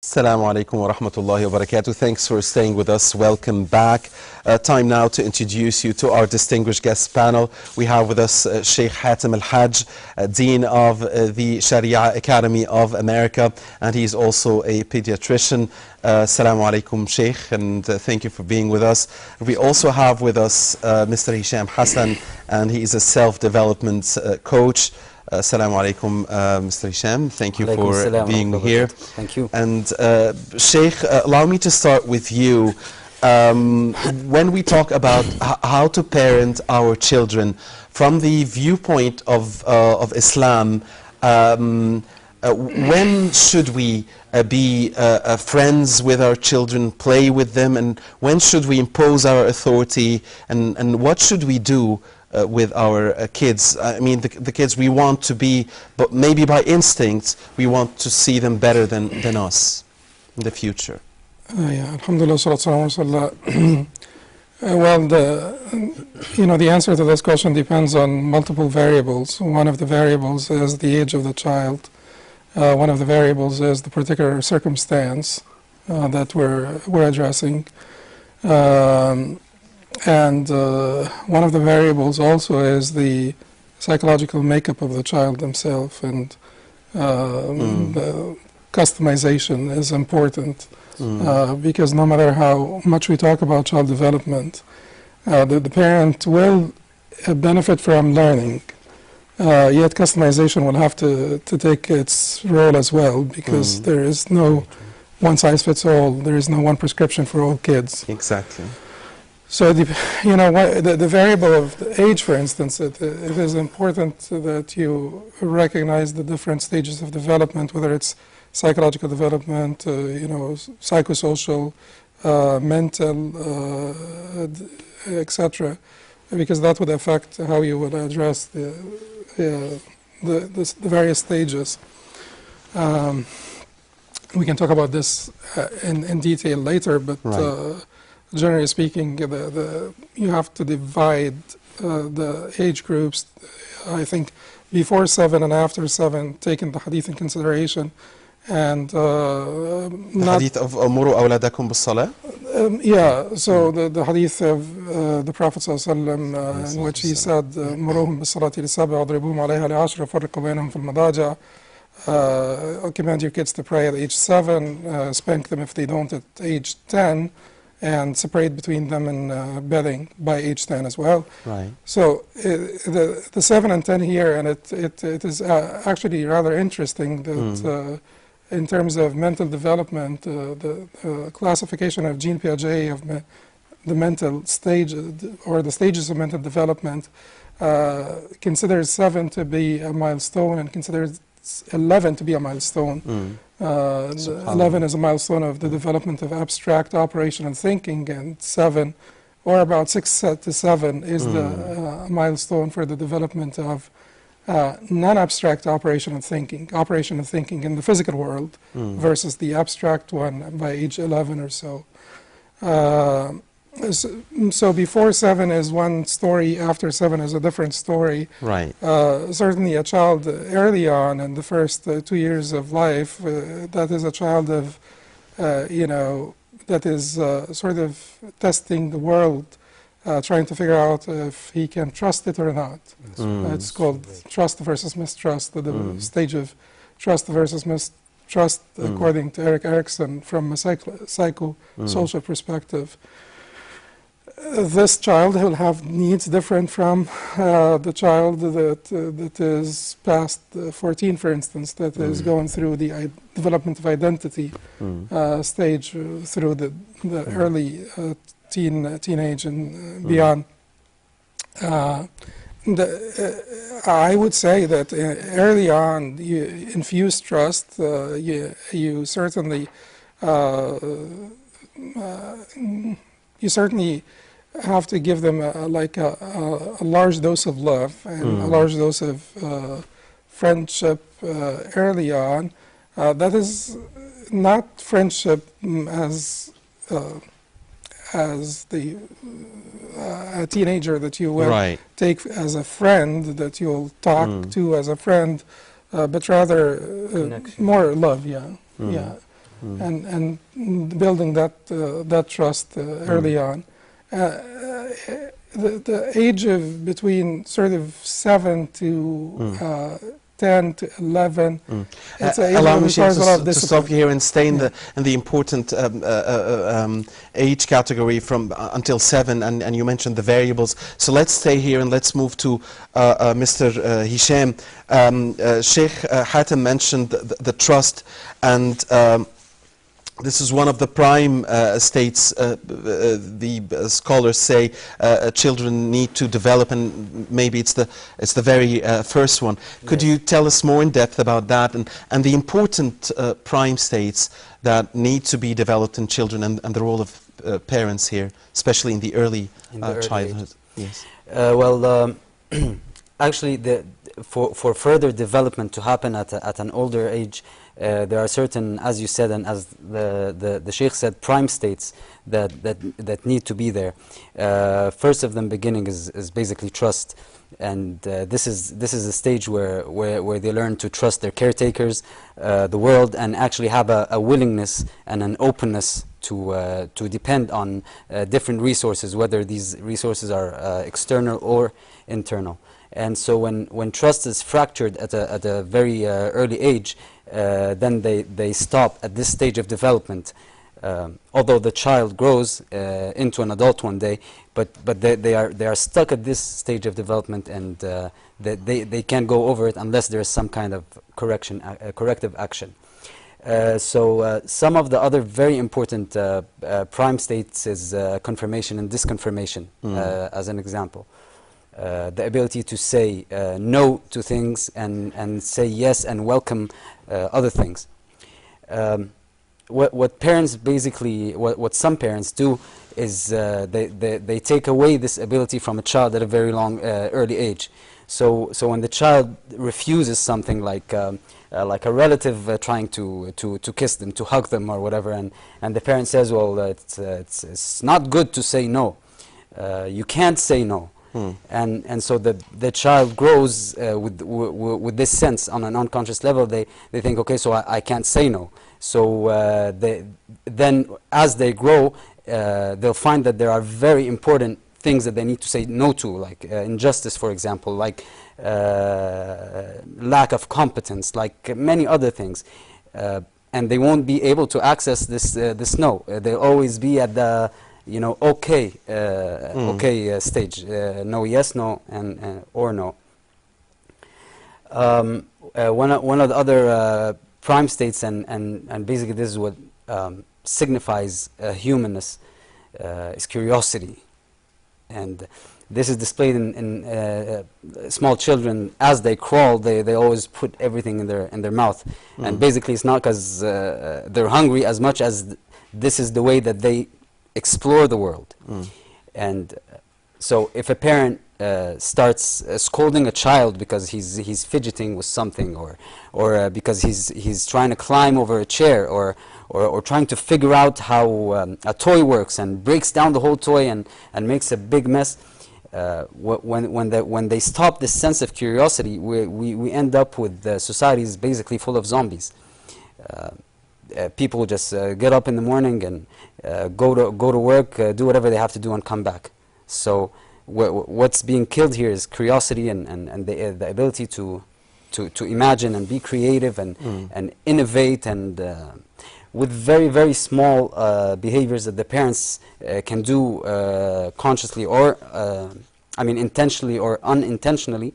Assalamu alaikum wa rahmatullahi wa barakatuh. Thanks for staying with us. Welcome back. Time now to introduce you to our distinguished guest panel. We have with us Sheikh Hatem Al-Hajj, Dean of the Sharia Academy of America, and he's also a pediatrician. Assalamu alaikum, Sheikh, and thank you for being with us. We also have with us Mr. Hisham Hassan, and he is a self-development coach. Assalamu alaikum, Mr. Hisham. Thank you for being here. Thank you. And Sheikh, allow me to start with you. When we talk about how to parent our children from the viewpoint of Islam, when should we be friends with our children, play with them, and when should we impose our authority, and what should we do with our kids? I mean, the kids we want to be, but maybe by instinct, we want to see them better than us in the future. Yeah, alhamdulillah, well, the answer to this question depends on multiple variables. One of the variables is the age of the child. One of the variables is the particular circumstance that we're addressing. And one of the variables also is the psychological makeup of the child themselves, and the customization is important because no matter how much we talk about child development, the parent will benefit from learning, yet customization will have to take its role as well, because there is no one-size-fits-all, there is no one prescription for all kids. Exactly. So, the variable of the age, for instance, it is important that you recognize the different stages of development, whether it's psychological development, psychosocial, mental, etc., because that would affect how you will address the various stages. We can talk about this in detail later, but generally speaking, you have to divide the age groups. I think before 7 and after 7, taking the hadith in consideration, and not hadith of أمروا أولادكم بالصلاة. Yeah, so the hadith of the Prophet ﷺ, in which he said, "مروهم بالصلاة للسبع واضربوهم عليها لعشر وفرقوا بينهم في المضاجع." Command your kids to pray at age 7, spank them if they don't at age 10, and separate between them in bedding by age 10 as well. Right. So the 7 and 10 here, and it is actually rather interesting that in terms of mental development, the classification of Jean Piaget of the mental stage, or the stages of mental development, considers 7 to be a milestone and considers 11 to be a milestone. 11 is a milestone of the development of abstract operation and thinking, and 7, or about 6 to 7, is the milestone for the development of non-abstract operation and thinking in the physical world, versus the abstract one by age 11 or so. So before 7 is one story, after 7 is a different story. Right. Certainly a child early on in the first 2 years of life, that is a child of, that is sort of testing the world, trying to figure out if he can trust it or not. It's called trust versus mistrust, the stage of trust versus mistrust, according to Erik Erikson, from a psychosocial perspective. This child will have needs different from the child that is past 14, for instance, that is going through the development of identity stage, through the early teenage and beyond. I would say that early on, you infuse trust. You certainly have to give them a large dose of love and a large dose of friendship early on. That is not friendship as a teenager that you will take as a friend, that you'll talk to as a friend, but rather more love. and building that trust early on. The age of between sort of 7 to 10 to 11. It's an age Allow that me, Sheikh, requires a lot of to discipline. stop here and stay in the important age category from until 7, and you mentioned the variables. So let's stay here and let's move to Mr. Hisham. Sheikh Hatem mentioned the trust, and this is one of the prime states. The scholars say children need to develop, and maybe it's the very first one. Could you tell us more in depth about that, and the important prime states that need to be developed in children, and the role of parents here, especially in the early childhood? Yes. Well, actually, for further development to happen at an older age, there are certain, as you said, and as the Sheikh said, prime states that need to be there. First of them beginning is basically trust, and this is a stage where they learn to trust their caretakers, the world, and actually have a willingness and an openness to depend on different resources, whether these resources are external or internal. And so when trust is fractured at a very early age, then they stop at this stage of development. Although the child grows into an adult one day, but they are stuck at this stage of development, and they can't go over it unless there is some kind of corrective action. So some of the other very important prime states is confirmation and disconfirmation, as an example. The ability to say no to things and say yes and welcome other things. What parents basically, what some parents do is they take away this ability from a child at a very early age. So when the child refuses something like a relative trying to kiss them, to hug them or whatever, and the parent says, well, it's not good to say no. You can't say no. And so the child grows with this sense on an unconscious level. They think, okay, so I can't say no. So then as they grow, they'll find that there are very important things that they need to say no to, like injustice, for example, like lack of competence, like many other things. And they won't be able to access this no. They'll always be at the okay stage, no, yes, no, and or no. One of the other prime states, and basically this is what signifies humanness, is curiosity, and this is displayed in small children. As they crawl, they always put everything in their mouth, and basically it's not because they're hungry as much as this is the way that they explore the world. And so if a parent starts scolding a child because he's fidgeting with something, or because he's trying to climb over a chair, or trying to figure out how a toy works, and breaks down the whole toy and makes a big mess, when they stop this sense of curiosity, we end up with societies basically full of zombies. People just get up in the morning and go to work, do whatever they have to do, and come back. So what's being killed here is curiosity and the ability to imagine and be creative and innovate, and with very, very small behaviors that the parents can do consciously or intentionally or unintentionally.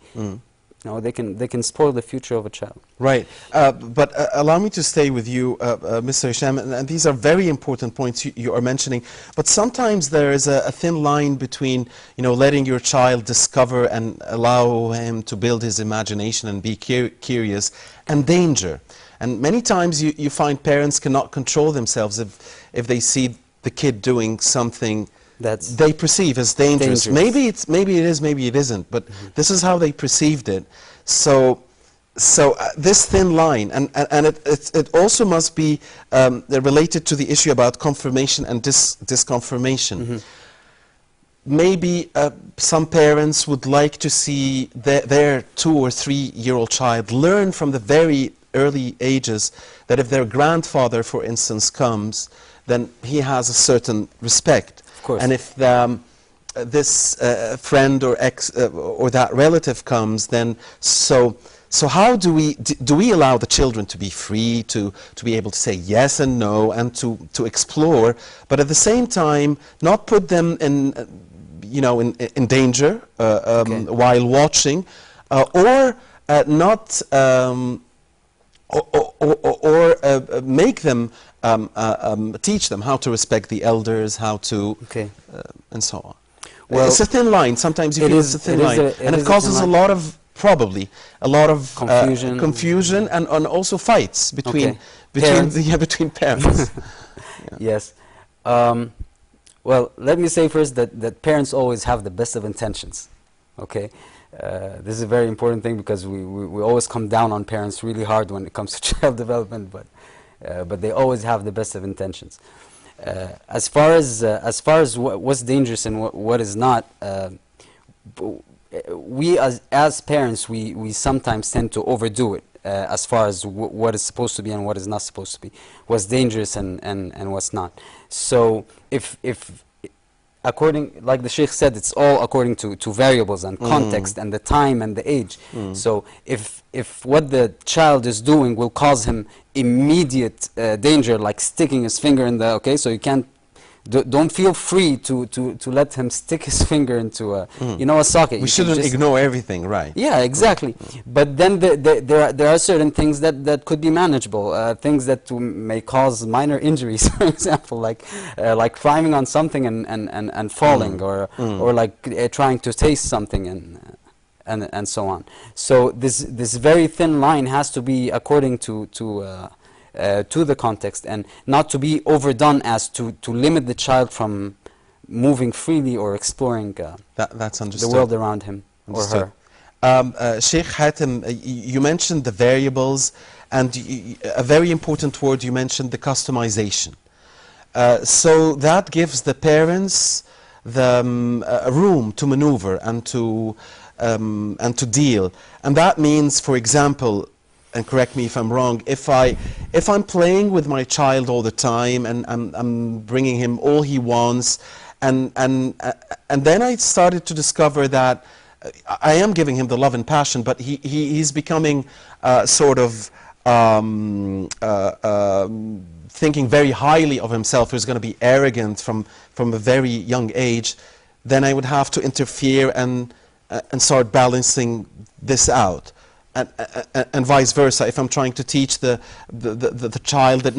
They can spoil the future of a child. Right, but allow me to stay with you, Mr. Hisham, and these are very important points you are mentioning, but sometimes there is a thin line between, letting your child discover and allow him to build his imagination and be curious, and danger. And many times you find parents cannot control themselves if they see the kid doing something that they perceive as dangerous. Maybe it is, maybe it isn't, but this is how they perceived it. So this thin line, and it also must be related to the issue about confirmation and disconfirmation. Maybe some parents would like to see their 2 or 3 year old child learn from the very early ages that if their grandfather, for instance, comes, then he has a certain respect. Of course. And if this friend or or that relative comes, then so how do we allow the children to be free to be able to say yes and no and to explore, but at the same time not put them in in danger while watching, or not make them teach them how to respect the elders, how to and so on. Well, it's a thin line. Sometimes you feel it's a thin line, and it causes a lot of confusion and also fights between between parents. Yes. Well, let me say first that parents always have the best of intentions. Okay. This is a very important thing because we always come down on parents really hard when it comes to child development, but they always have the best of intentions. As far as what's dangerous and what is not, we as parents we sometimes tend to overdo it as far as what is supposed to be and what is not supposed to be, what's dangerous and what's not. So if according, like the Sheikh said, it's all according to variables and context and the time and the age. So if what the child is doing will cause him immediate danger, like sticking his finger in the, so you can't, don't feel free to let him stick his finger into a, a socket. We shouldn't ignore everything, right? Yeah, exactly. But then there are certain things that could be manageable, things that may cause minor injuries, for example, like climbing on something and falling, or like trying to taste something and so on. So this very thin line has to be according to the context, and not to be overdone as to limit the child from moving freely or exploring that's understood. the world around him or her. Sheikh Hatem, you mentioned the variables, and a very important word you mentioned, the customization. So that gives the parents the room to maneuver and to deal, and that means, for example, and correct me if I'm wrong, if I'm playing with my child all the time and I'm bringing him all he wants, and then I started to discover that I am giving him the love and passion, but he's becoming sort of thinking very highly of himself. He's going to be arrogant from a very young age. Then I would have to interfere and start balancing this out. And vice versa, if I'm trying to teach the child that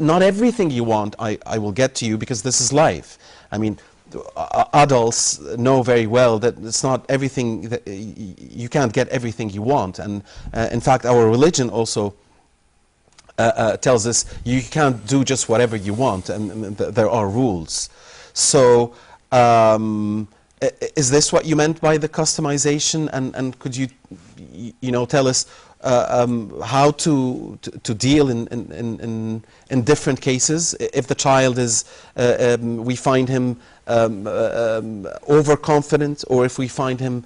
not everything you want I will get to you, because this is life. I mean, adults know very well that it's not everything that you can't get everything you want, and in fact our religion also tells us you can't do just whatever you want, and there are rules. So is this what you meant by the customization, and could you tell us how to deal in different cases if the child is we find him overconfident, or if we find him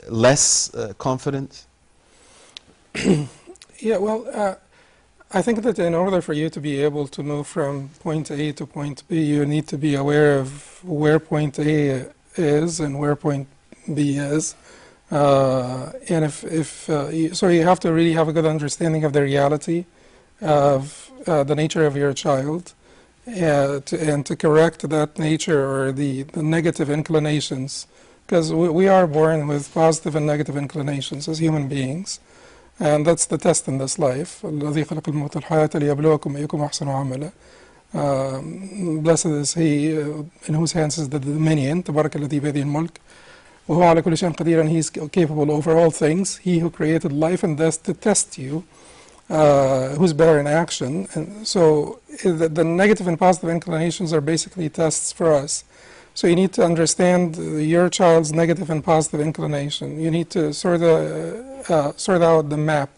less confident? Yeah, well, I think that in order for you to be able to move from point A to point B, you need to be aware of where point A is and where point B is. And so you have to really have a good understanding of the reality of the nature of your child, and to correct that nature or the negative inclinations, because we are born with positive and negative inclinations as human beings, and that's the test in this life. الذي خلق الموت والحياة ليبلوكم أيكم أحسن عملا. Blessed is he in whose hands is the dominion. تبارك الذي بيده الملك وهو على كل شيء قدير, and he's capable over all things. He who created life and death to test you, who's better in action. And so the negative and positive inclinations are basically tests for us. So you need to understand your child's negative and positive inclination. You need to sort out the map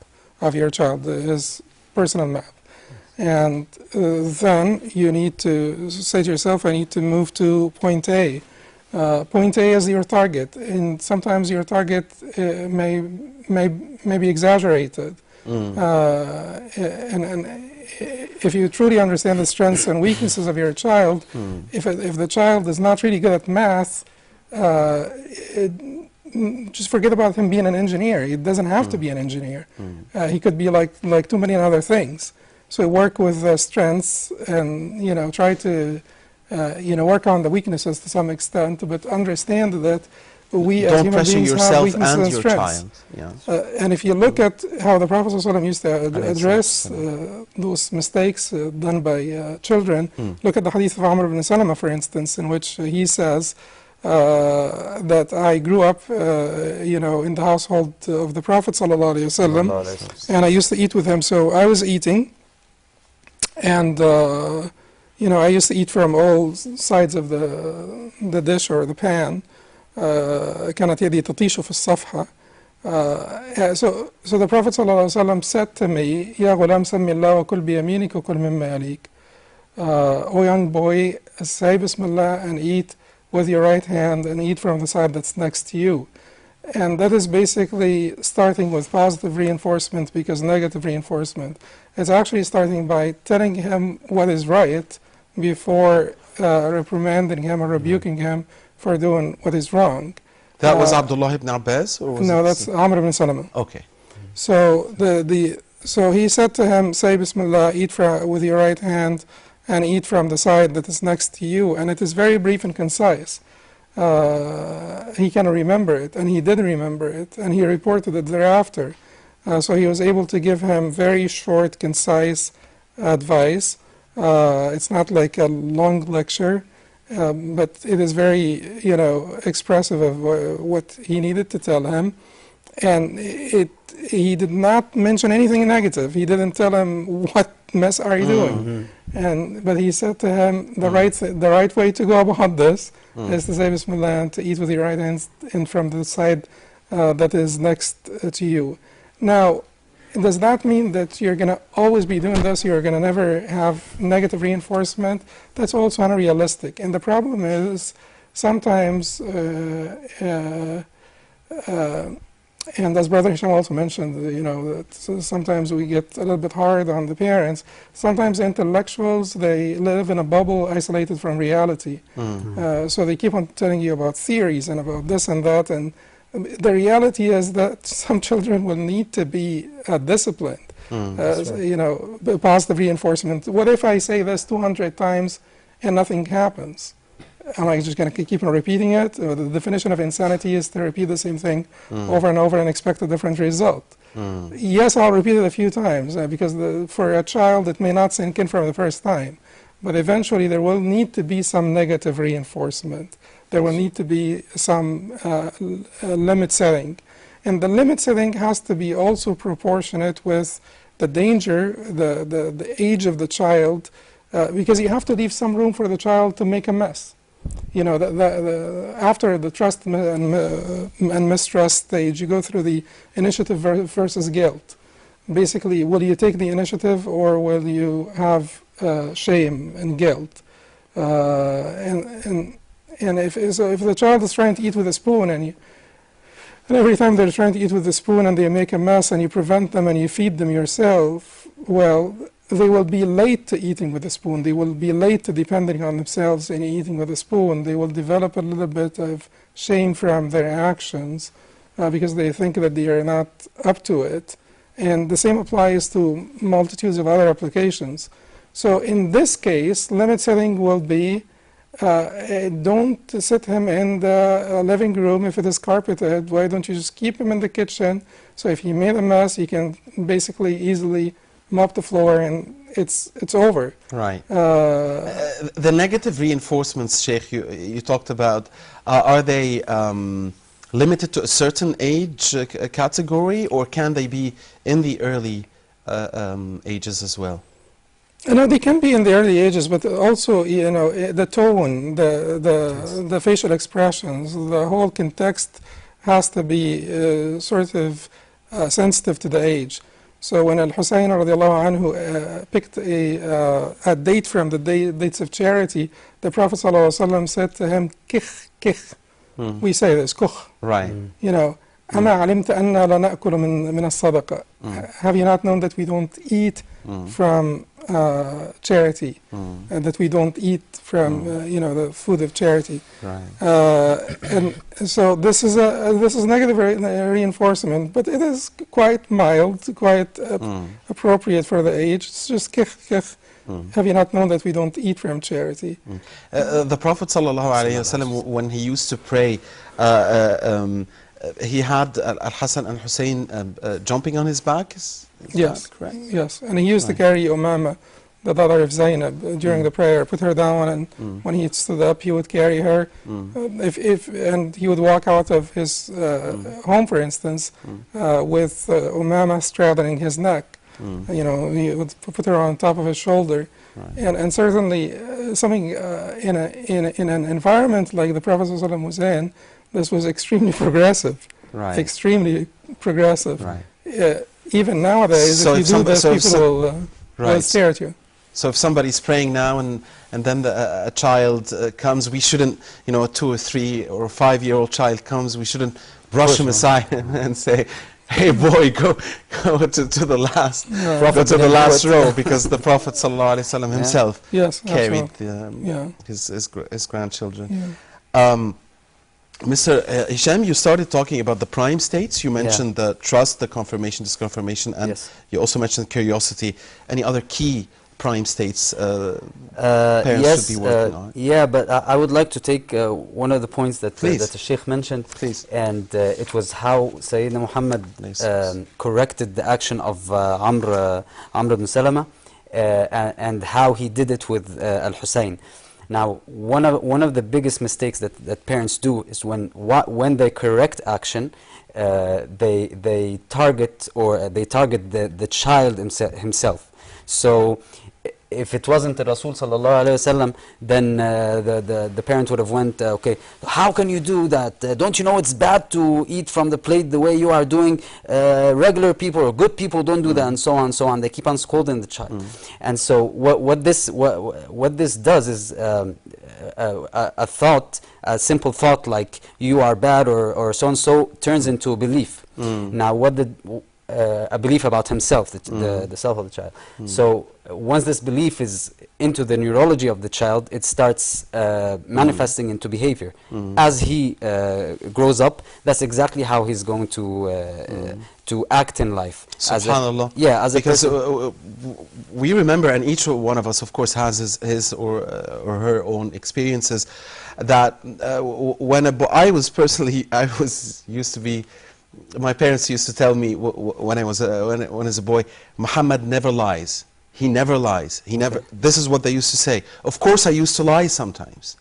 of your child, his personal map. And then you need to say to yourself, I need to move to point A. Point A is your target, and sometimes your target may be exaggerated. And if you truly understand the strengths and weaknesses of your child, if the child is not really good at math, just forget about him being an engineer. He doesn't have to be an engineer. He could be like too many other things. So work with the strengths and, you know, try to, you know, work on the weaknesses to some extent, but understand that we as human beings have weaknesses and strengths. And if you look at how the Prophet ﷺ used to address those mistakes done by children, look at the hadith of Amr ibn Salama, for instance, in which he says that I grew up, you know, in the household of the Prophet ﷺ, and I used to eat with him. So I was eating, and you know, I used to eat from all sides of the dish or the pan. كانت يدي تطيش في الصفحة. So the Prophet ﷺ said to me, يا غلام سمي الله وكل بيمينك وكل مما يليك. O young boy, say Bismillah and eat with your right hand and eat from the side that's next to you. And that is basically starting with positive reinforcement, because negative reinforcement is actually starting by telling him what is right before reprimanding him or rebuking him for doing what is wrong. That was Abdullah ibn Abbas? Or was no, that's Amr ibn Salama. Okay. So so he said to him, say Bismillah, eat with your right hand and eat from the side that is next to you. And it is very brief and concise. He can remember it, and he did remember it, and he reported it thereafter. So he was able to give him very short, concise advice. It's not like a long lecture. But it is very, you know, expressive of what he needed to tell him, and he did not mention anything negative. He didn't tell him what mess are you doing, but he said to him the right way to go about this is to say Bismillah and to eat with your right hand in from the side that is next to you. Now, does that mean that you're going to always be doing this? You're going to never have negative reinforcement? That's also unrealistic. And the problem is sometimes, and as Brother Hisham also mentioned, you know, that sometimes we get a little bit hard on the parents. Sometimes intellectuals, they live in a bubble isolated from reality. So they keep on telling you about theories and about this and that, and the reality is that some children will need to be disciplined. You know, positive reinforcement. What if I say this 200 times and nothing happens? Am I just going to keep on repeating it? The definition of insanity is to repeat the same thing over and over and expect a different result. Yes, I'll repeat it a few times because for a child it may not sink in from the first time. But eventually there will need to be some negative reinforcement. There will need to be some limit setting. And the limit setting has to be also proportionate with the danger, the age of the child, because you have to leave some room for the child to make a mess. You know, after the trust and mistrust stage, you go through the initiative versus guilt. Basically, will you take the initiative or will you have shame and guilt? And if the child is trying to eat with a spoon and every time they're trying to eat with a spoon and they make a mess and you prevent them and you feed them yourself, well, they will be late to eating with a spoon. They will be late to depending on themselves and eating with a spoon. They will develop a little bit of shame from their actions because they think that they are not up to it. And the same applies to multitudes of other applications. So in this case, limit setting will be don't sit him in the living room if it is carpeted. Why don't you just keep him in the kitchen? So if he made a mess, he can basically easily mop the floor and it's over. Right. The negative reinforcements, Sheikh, you talked about, are they limited to a certain age category, or can they be in the early ages as well? No, they can be in the early ages, but also, you know, the tone, the facial expressions, the whole context has to be sort of sensitive to the age. So when Al-Husayn radiallahu anhu picked a date from the dates of charity, the Prophet ﷺ said to him, kikh, kikh. We say this, kuch. Right. You know, أما علمت أننا لا نأكل من الصدقة. Have you not known that we don't eat from charity, and that we don't eat from the food of charity? Right. And so this is negative reinforcement, but it is quite mild, quite appropriate for the age. It's just kikh. Have you not known that we don't eat from charity? The Prophet ﷺ, when he used to pray, he had Al-Hassan and Hussein jumping on his back. Is Yes, that correct? yes. And he used to carry Umama, the daughter of Zainab, during the prayer, put her down, and when he stood up, he would carry her. And he would walk out of his home, for instance, with Umama straddling his neck. He would put her on top of his shoulder. Right. And certainly something in an environment like the Prophet ﷺ was in, this was extremely progressive. Right. Extremely progressive. Right. Even nowadays, So if you if do some- this, so if people will stare at you. So if somebody's praying now and then a child comes, we shouldn't, a 2 or 3 or 5-year-old child comes, we shouldn't brush him aside and say, hey boy, go to the last, go to the last row, because the Prophet ﷺ himself Yes, carried absolutely. his grandchildren. Yeah. Mr. Hisham, you started talking about the prime states. You mentioned the trust, the confirmation, disconfirmation, and Yes. you also mentioned curiosity. Any other key prime states parents yes, should be working on? Yeah, but I would like to take one of the points that Please. that the Sheikh mentioned. Please. And it was how Sayyidina Muhammad corrected the action of Amr ibn Salama, and how he did it with Al-Hussein. Now, one of the biggest mistakes that parents do is when they correct action, they target the child himself. So if it wasn't the Rasul sallallahu alaihi wasallam, then the parent would have went, okay, how can you do that? Don't you know it's bad to eat from the plate the way you are doing? Regular people or good people don't do that, and so on and so on. They keep on scolding the child. And so what this does is a thought, a simple thought like you are bad or so and so turns into a belief. Now a belief about himself, the self of the child. So once this belief is into the neurology of the child, it starts manifesting into behavior. As he grows up, that's exactly how he's going to act in life. Subhanallah. As a because person. we remember, and each one of us, of course, has his or her own experiences. That when I was used to be. My parents used to tell me when I was a boy, Muhammad never lies. He never lies. He never. This is what they used to say. Of course, I used to lie sometimes.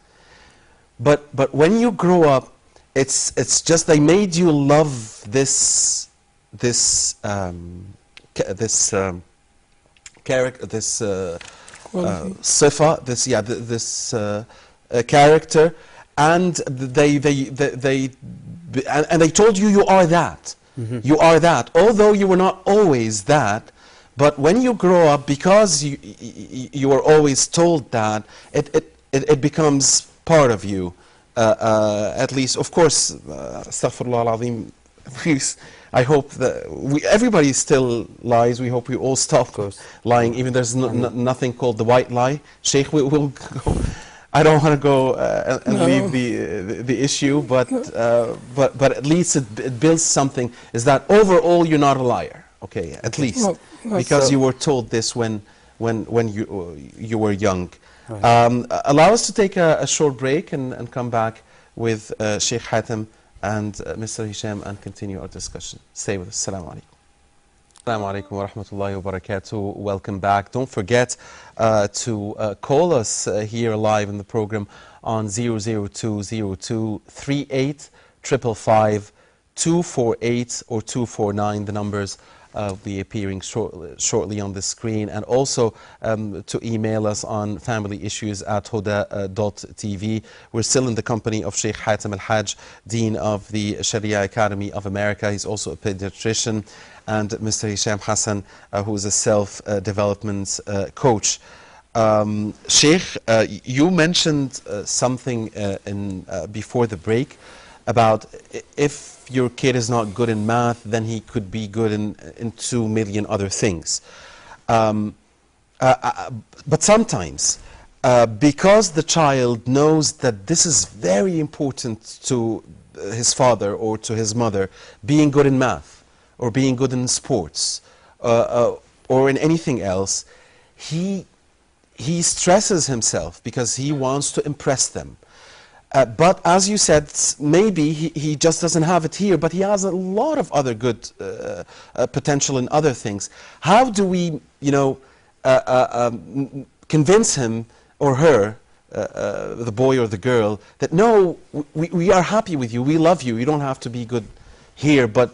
But when you grow up, it's just they made you love this character, this sifa, this character, and they told you are that. You are that. Although you were not always that, but when you grow up, because you were always told that, it becomes part of you. At least, of course, astaghfirullah al-azim, I hope that everybody still lies. We hope we all stop lying. Even there's nothing called the white lie. Sheikh, we'll go. I don't want to go and leave the issue, but at least it builds something. Is that overall you're not a liar? Okay, at least because you were told this when you were young. Right. Allow us to take a short break and come back with Sheikh Hatem and Mr. Hisham and continue our discussion. Stay with us. Assalamu alaikum. Assalamu alaikum wa rahmatullahi wa barakatuh. Welcome back. Don't forget to call us here live in the program on 00202 38 555 248 or 249. The numbers will be appearing shortly on the screen. And also to email us on familyissues@huda.tv. We're still in the company of Sheikh Hatem Al-Hajj, Dean of the Sharia Academy of America. He's also a pediatrician. And Mr. Hisham Hassan, who is a self-development coach. Sheikh, you mentioned something before the break about if your kid is not good in math, then he could be good in 2 million other things. But sometimes, because the child knows that this is very important to his father or to his mother, being good in math or being good in sports or in anything else, he stresses himself because he wants to impress them. But as you said, maybe he just doesn't have it here, but he has a lot of other good potential in other things. How do we, convince him or her, the boy or the girl, that no, we are happy with you, we love you, you don't have to be good here, but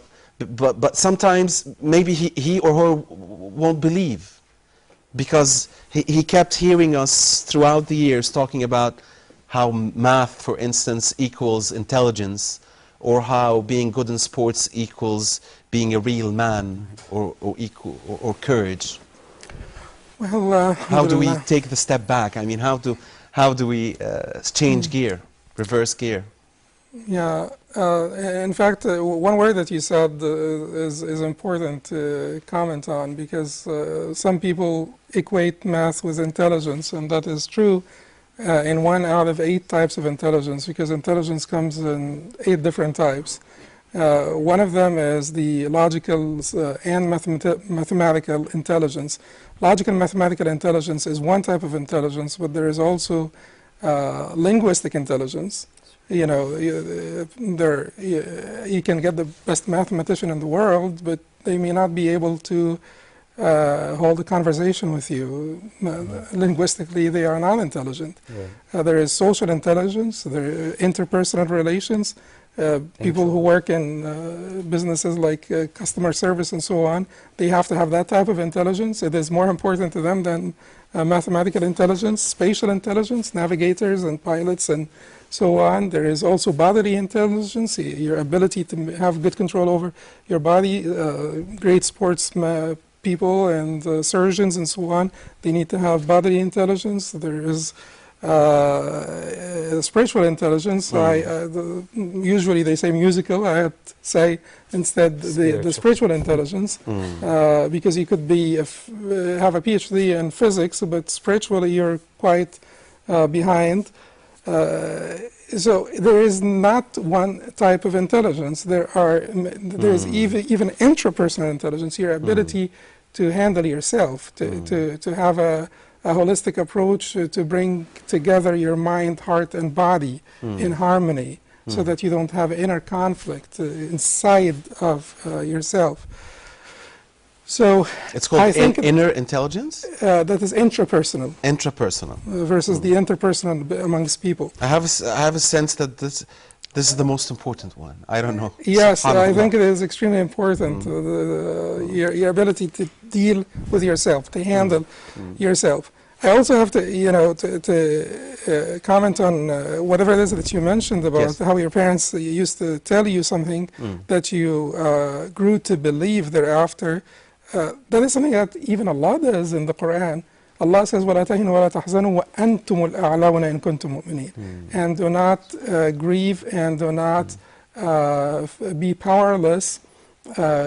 sometimes maybe he or her won't believe, because he kept hearing us throughout the years talking about how math, for instance, equals intelligence, or how being good in sports equals being a real man, or courage. Well, how do we take the step back? I mean, how do we change gear, reverse gear? Yeah, in fact, one word that you said is important to comment on, because some people equate math with intelligence, and that is true in 1 out of 8 types of intelligence, because intelligence comes in 8 different types. One of them is the logical and mathematical intelligence. Logical and mathematical intelligence is one type of intelligence, but there is also linguistic intelligence. You can get the best mathematician in the world, but they may not be able to hold a conversation with you. Linguistically, they are not intelligent. There is social intelligence, there are interpersonal relations. People who work in businesses like customer service and so on, they have to have that type of intelligence. It is more important to them than mathematical intelligence. Spatial intelligence, navigators and pilots and so on. There is also bodily intelligence, your ability to have good control over your body. Great sports people and surgeons and so on, they need to have bodily intelligence. There is spiritual intelligence. Usually they say musical. I had to say instead the spiritual intelligence, because you could be have a PhD in physics, but spiritually you're quite behind. So there is not one type of intelligence. There's even intrapersonal intelligence, your ability to handle yourself, to have a holistic approach, to bring together your mind, heart, and body in harmony, so that you don't have inner conflict inside of yourself. So it's called inner intelligence? That is intrapersonal. Intrapersonal. Versus the interpersonal amongst people. I have a sense that this is the most important one. I don't know. Yes, I think it is extremely important. Your ability to deal with yourself, to handle yourself. I also have to, to comment on whatever it is that you mentioned about how your parents used to tell you something that you grew to believe thereafter. That is something that even Allah does in the Quran. Allah says, وَلَا تَهِنُوا وَلَا تَحْزَنُوا وَأَنْتُمُ الْأَعْلَوْنَ إِن كُنتُم مُؤْمِنِينَ. And do not grieve and do not be powerless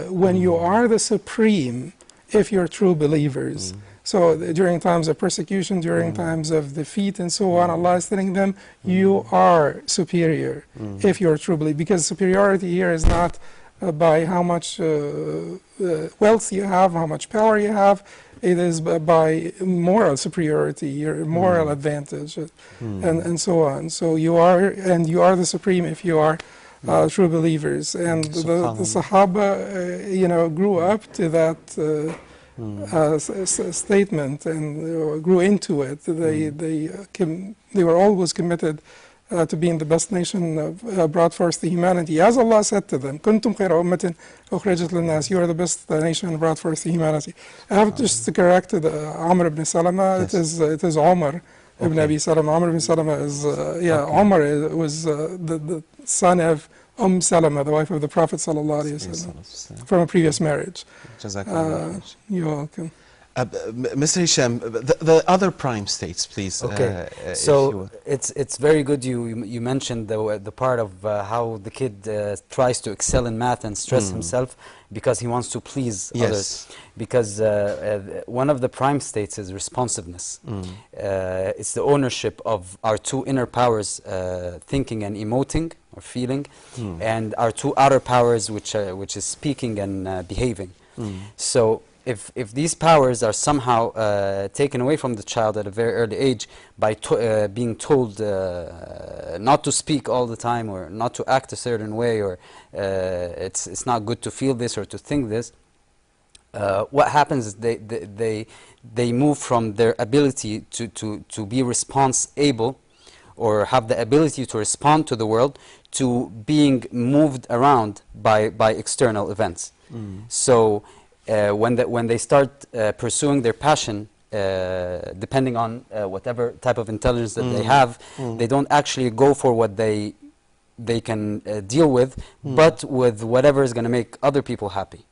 when you are the supreme, if you're true believers. So during times of persecution, during times of defeat and so on, Allah is telling them, you are superior if you're true believer. Because superiority here is not by how much wealth you have, how much power you have. It is by moral superiority, your moral advantage, and so on. So you are the supreme if you are true believers. And the Sahaba, grew up to that statement and grew into it. They were always committed to being the best nation brought forth to humanity. As Allah said to them, كُنْتُمْ خَيْرَ أُمَّةٍ أُخْرِجَتْ لِلنَّاسِ. You are the best nation brought forth to humanity. I have just to correct Amr ibn Salama. It is Omar ibn Abi Salama. Amr ibn Salama is, Omar was the son of Salama, the wife of the Prophet ﷺ, from a previous marriage. You're welcome. Mr. Hisham, the other prime states, please. Okay, if you so would. it's very good you mentioned the part of how the kid tries to excel in math and stress himself because he wants to please others. Because one of the prime states is responsiveness. It's the ownership of our two inner powers, thinking and emoting or feeling, and our two outer powers, which is speaking and behaving. So if these powers are somehow taken away from the child at a very early age by being told not to speak all the time or not to act a certain way, or it's not good to feel this or to think this, what happens is they move from their ability to be response-able or have the ability to respond to the world to being moved around by external events. So when they start pursuing their passion, depending on whatever type of intelligence that they have, they don't actually go for what they can deal with, but with whatever is going to make other people happy.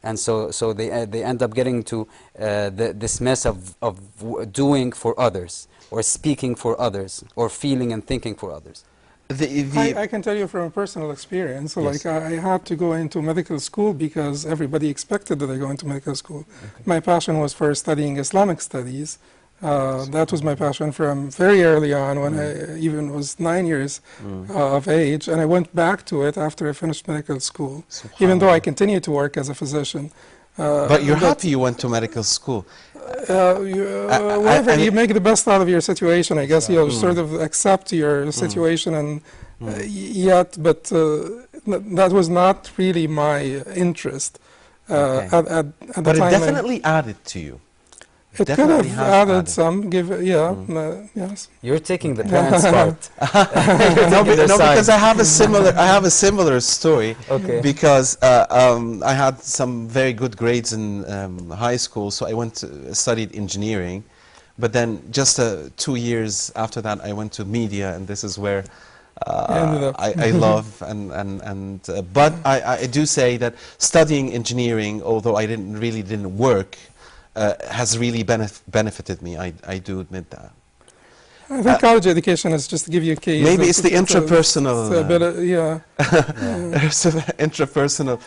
And so they end up getting to this mess of doing for others, or speaking for others, or feeling and thinking for others. I can tell you from a personal experience, like I had to go into medical school because everybody expected that I go into medical school. Okay. My passion was for studying Islamic studies. That was my passion from very early on, when I even was 9 years of age, and I went back to it after I finished medical school, even though I continued to work as a physician. But you're happy you went to medical school. Whatever, you make the best out of your situation, I guess. You'll sort of accept your situation, and but that was not really my interest at the time. But it definitely added to you. It could have added some, yes. You're taking the parents' part. No, because I have a similar story. Okay. Because I had some very good grades in high school, so I studied engineering. But then just 2 years after that, I went to media, and this is where I love but I do say that studying engineering, although I didn't work, has really benefited me. I do admit that. I think college education is just to give you a case. Maybe it's the intrapersonal. There's an intrapersonal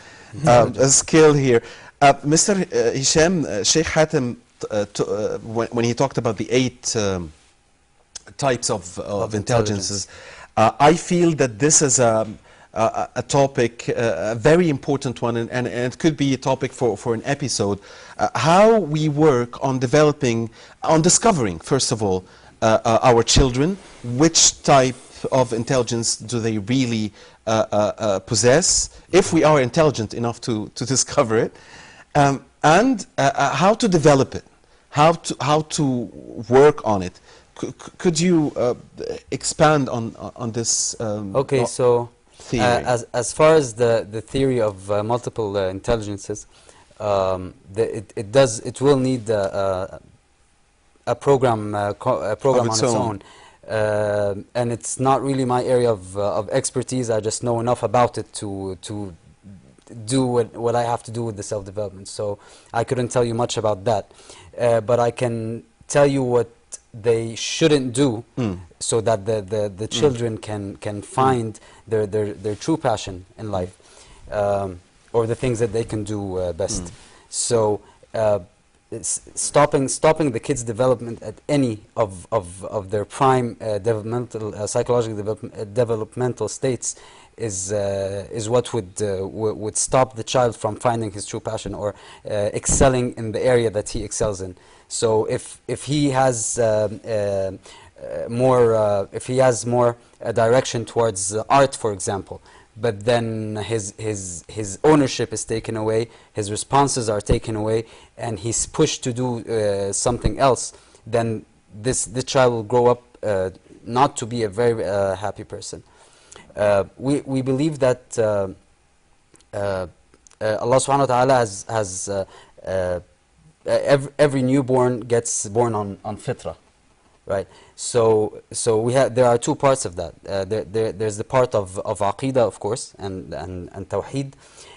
skill here. Mr. Hisham, Sheikh Hatem, when he talked about the 8 types of intelligences, I feel that this is a topic, a very important one, and it could be a topic for an episode. How we work on discovering, first of all, our children, which type of intelligence do they really possess, if we are intelligent enough to discover it, and how to develop it, how to work on it. Could you expand on this? Okay, so as far as the theory of multiple intelligences, it will need a program on its own. And it's not really my area of expertise. I just know enough about it to do what I have to do with the self-development. So I couldn't tell you much about that. But I can tell you what they shouldn't do, so that the children can find their true passion in life, or the things that they can do best. So it's stopping the kids' development at any of their prime developmental psychological developmental states is what would stop the child from finding his true passion or excelling in the area that he excels in. So if he has more direction towards art, for example, but then his ownership is taken away, his responses are taken away, and he's pushed to do something else, then this child will grow up not to be a very happy person. We believe that Allah subhanahu wa ta'ala has every newborn gets born on fitra, right? So there are 2 parts of that. There's the part of aqeedah, of course, and tawheed,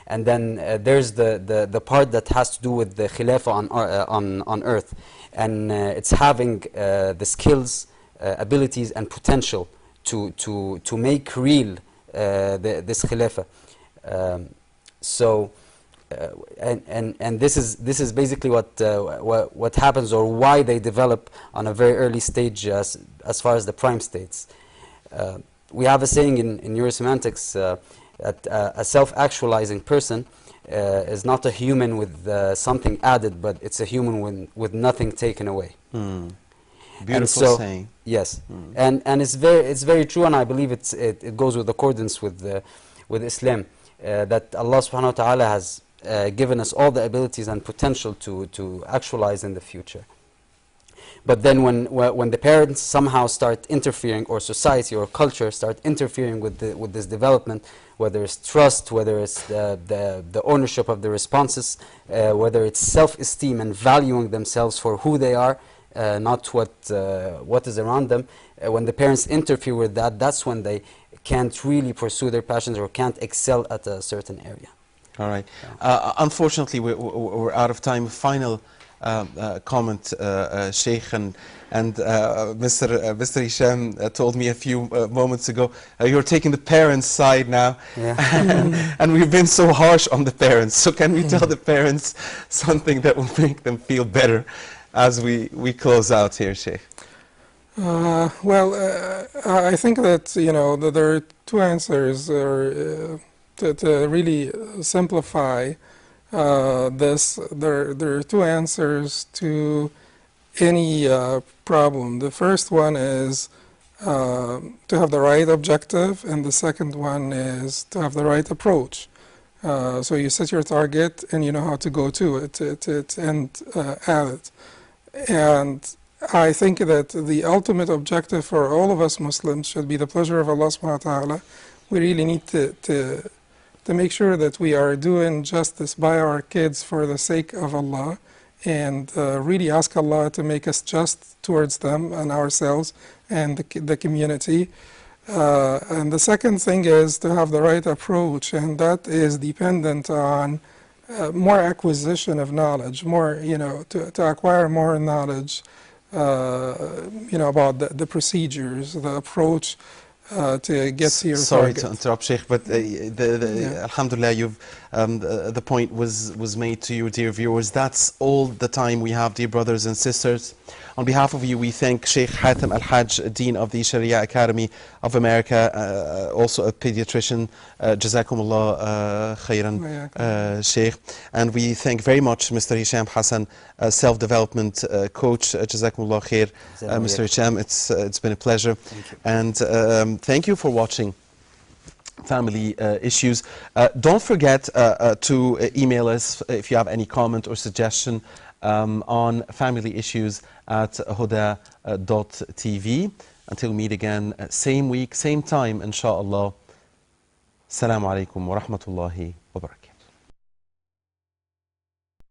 And then there's the part that has to do with the Khilafah on earth. And it's having the skills, abilities, and potential to make real this Khilafah. And this is basically what happens, or why they develop on a very early stage as far as the prime states. We have a saying in neurosemantics that a self-actualizing person is not a human with something added, but it's a human with nothing taken away. Beautiful saying. Yes, and it's very true, and I believe it goes with accordance with Islam, that Allah subhanahu wa ta'ala has given us all the abilities and potential to actualize in the future. But then when the parents somehow start interfering, or society or culture start interfering with this development, whether it's trust, whether it's the ownership of the responses, whether it's self-esteem and valuing themselves for who they are, not what is around them, when the parents interfere with that, that's when they can't really pursue their passions or can't excel at a certain area. All right. Unfortunately, we're out of time. Final comment, Sheikh, and Mr. Hisham told me a few moments ago, you're taking the parents' side now, and we've been so harsh on the parents. So can we tell the parents something that will make them feel better as we close out here, Sheikh? Well, I think that that there are two answers, to really simplify this. There are two answers to any problem. The first one is to have the right objective, and the second one is to have the right approach. So you set your target and you know how to go to it, and at it. And I think that the ultimate objective for all of us Muslims should be the pleasure of Allah subhanahu wa ta'ala. We really need to make sure that we are doing justice by our kids for the sake of Allah, and really ask Allah to make us just towards them and ourselves and the community. And the second thing is to have the right approach, and that is dependent on more acquisition of knowledge, more, to acquire more knowledge, about the procedures, the approach to get to your Sorry target. to interrupt, Sheikh, but Alhamdulillah, the point was made to you, dear viewers. That's all the time we have, dear brothers and sisters. On behalf of you, we thank Sheikh Hatem Al-Hajj, Dean of the Sharia Academy of America, also a pediatrician. Jazakumullah khairan, Sheikh. And we thank very much Mr. Hisham Hassan, self-development coach. Jazakumullah khair, Mr. Hisham. It's been a pleasure. And thank you for watching Family Issues. Don't forget to email us if you have any comment or suggestion on family issues at huda.tv. Until we meet again, same week, same time, inshallah. Assalamu alaikum wa rahmatullahi wa barakatuh.